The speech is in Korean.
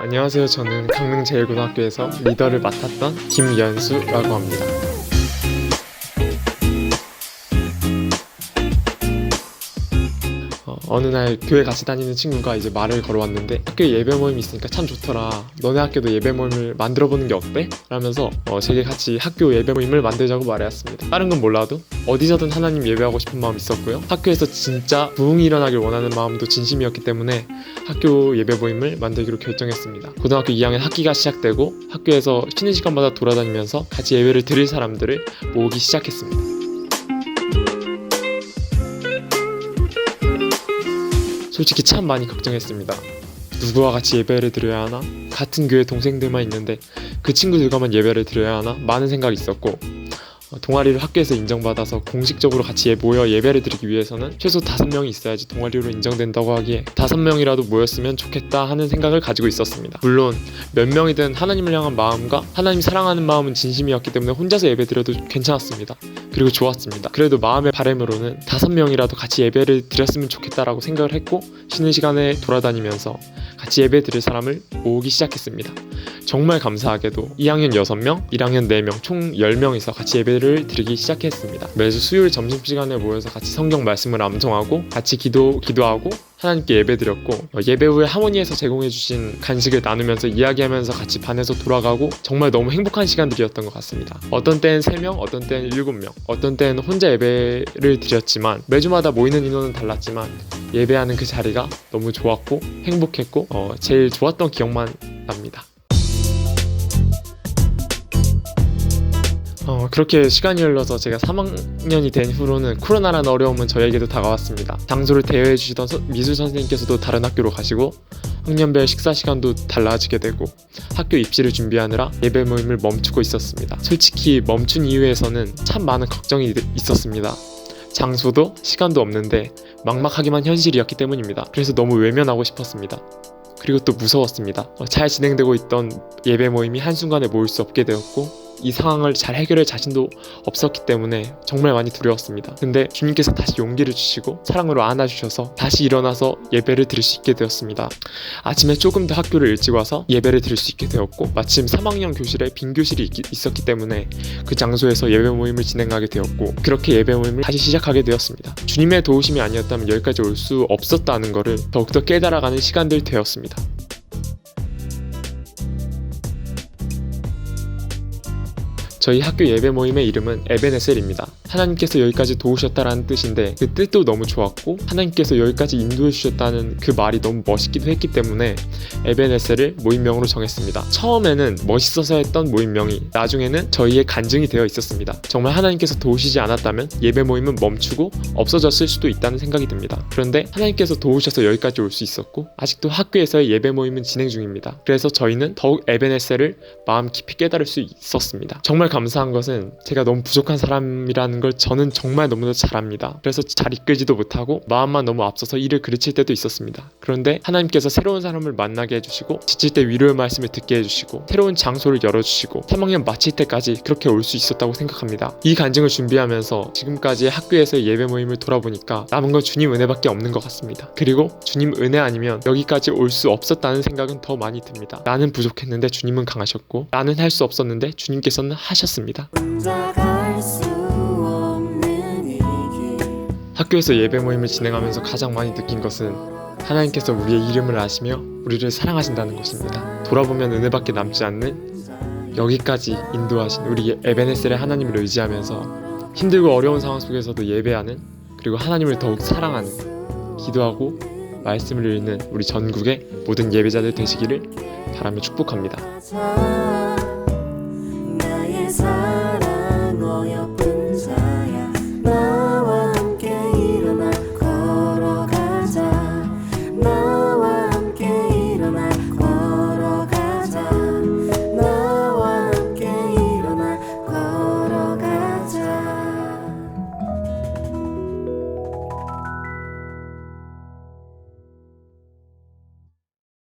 안녕하세요. 저는 강릉제일고등학교에서 리더를 맡았던 김연수라고 합니다. 어느 날 교회 같이 다니는 친구가 이제 말을 걸어왔는데 학교에 예배 모임이 있으니까 참 좋더라. 너네 학교도 예배 모임을 만들어보는 게 어때? 라면서 제게 같이 학교 예배 모임을 만들자고 말해왔습니다. 다른 건 몰라도 어디서든 하나님 예배하고 싶은 마음이 있었고요. 학교에서 진짜 부흥이 일어나길 원하는 마음도 진심이었기 때문에 학교 예배 모임을 만들기로 결정했습니다. 고등학교 2학년 학기가 시작되고 학교에서 쉬는 시간마다 돌아다니면서 같이 예배를 드릴 사람들을 모으기 시작했습니다. 솔직히 참 많이 걱정했습니다. 누구와 같이 예배를 드려야 하나? 같은 교회 동생들만 있는데 그 친구들과만 예배를 드려야 하나? 많은 생각이 있었고 동아리를 학교에서 인정받아서 공식적으로 같이 모여 예배를 드리기 위해서는 최소 5명이 있어야지 동아리로 인정된다고 하기에 5명이라도 모였으면 좋겠다 하는 생각을 가지고 있었습니다. 물론 몇 명이든 하나님을 향한 마음과 하나님 사랑하는 마음은 진심이었기 때문에 혼자서 예배 드려도 괜찮았습니다. 그리고 좋았습니다. 그래도 마음의 바람으로는 5명이라도 같이 예배를 드렸으면 좋겠다라고 생각을 했고 쉬는 시간에 돌아다니면서 같이 예배 드릴 사람을 모으기 시작했습니다. 정말 감사하게도 2학년 6명, 1학년 4명, 총 10명이서 같이 예배를 드리기 시작했습니다. 매주 수요일 점심시간에 모여서 같이 성경 말씀을 암송하고 같이 기도하고 하나님께 예배드렸고 예배 후에 하모니에서 제공해주신 간식을 나누면서 이야기하면서 같이 반에서 돌아가고 정말 너무 행복한 시간들이었던 것 같습니다. 어떤 때는 3명, 어떤 때는 7명, 어떤 때는 혼자 예배를 드렸지만 매주마다 모이는 인원은 달랐지만 예배하는 그 자리가 너무 좋았고 행복했고 제일 좋았던 기억만 납니다. 그렇게 시간이 흘러서 제가 3학년이 된 후로는 코로나라는 어려움은 저에게도 다가왔습니다. 장소를 대여해 주시던 미술 선생님께서도 다른 학교로 가시고 학년별 식사 시간도 달라지게 되고 학교 입시를 준비하느라 예배 모임을 멈추고 있었습니다. 솔직히 멈춘 이유에서는 참 많은 걱정이 있었습니다. 장소도 시간도 없는데 막막하기만 현실이었기 때문입니다. 그래서 너무 외면하고 싶었습니다. 그리고 또 무서웠습니다. 잘 진행되고 있던 예배 모임이 한순간에 모일 수 없게 되었고 이 상황을 잘 해결할 자신도 없었기 때문에 정말 많이 두려웠습니다. 근데 주님께서 다시 용기를 주시고 사랑으로 안아주셔서 다시 일어나서 예배를 드릴 수 있게 되었습니다. 아침에 조금 더 학교를 일찍 와서 예배를 드릴 수 있게 되었고 마침 3학년 교실에 빈 교실이 있었기 때문에 그 장소에서 예배 모임을 진행하게 되었고 그렇게 예배 모임을 다시 시작하게 되었습니다. 주님의 도우심이 아니었다면 여기까지 올 수 없었다는 것을 더욱더 깨달아가는 시간들 되었습니다. 저희 학교 예배 모임의 이름은 에베네셀입니다. 하나님께서 여기까지 도우셨다라는 뜻인데 그 뜻도 너무 좋았고 하나님께서 여기까지 인도해 주셨다는 그 말이 너무 멋있기도 했기 때문에 에베네셀을 모임명으로 정했습니다. 처음에는 멋있어서 했던 모임명이 나중에는 저희의 간증이 되어 있었습니다. 정말 하나님께서 도우시지 않았다면 예배 모임은 멈추고 없어졌을 수도 있다는 생각이 듭니다. 그런데 하나님께서 도우셔서 여기까지 올 수 있었고 아직도 학교에서의 예배 모임은 진행 중입니다. 그래서 저희는 더욱 에베네셀을 마음 깊이 깨달을 수 있었습니다. 정말 감사한 것은 제가 너무 부족한 사람이라는 걸 저는 정말 너무나 잘 압니다. 그래서 잘 이끌지도 못하고 마음만 너무 앞서서 일을 그르칠 때도 있었습니다. 그런데 하나님께서 새로운 사람을 만나게 해주시고 지칠 때 위로의 말씀을 듣게 해주시고 새로운 장소를 열어주시고 3학년 마칠 때까지 그렇게 올 수 있었다고 생각합니다. 이 간증을 준비하면서 지금까지 학교에서의 예배 모임을 돌아보니까 남은 건 주님 은혜밖에 없는 것 같습니다. 그리고 주님 은혜 아니면 여기까지 올 수 없었다는 생각은 더 많이 듭니다. 나는 부족했는데 주님은 강하셨고 나는 할 수 없었는데 주님께서는 하셨습니다. 학교에서 예배 모임을 진행하면서 가장 많이 느낀 것은 하나님께서 우리의 이름을 아시며 우리를 사랑하신다는 것입니다. 돌아보면 은혜밖에 남지 않는 여기까지 인도하신 우리 에베네셀의 하나님을 의지하면서 힘들고 어려운 상황 속에서도 예배하는 그리고 하나님을 더욱 사랑하는 기도하고 말씀을 읽는 우리 전국의 모든 예배자들 되시기를 바라며 축복합니다.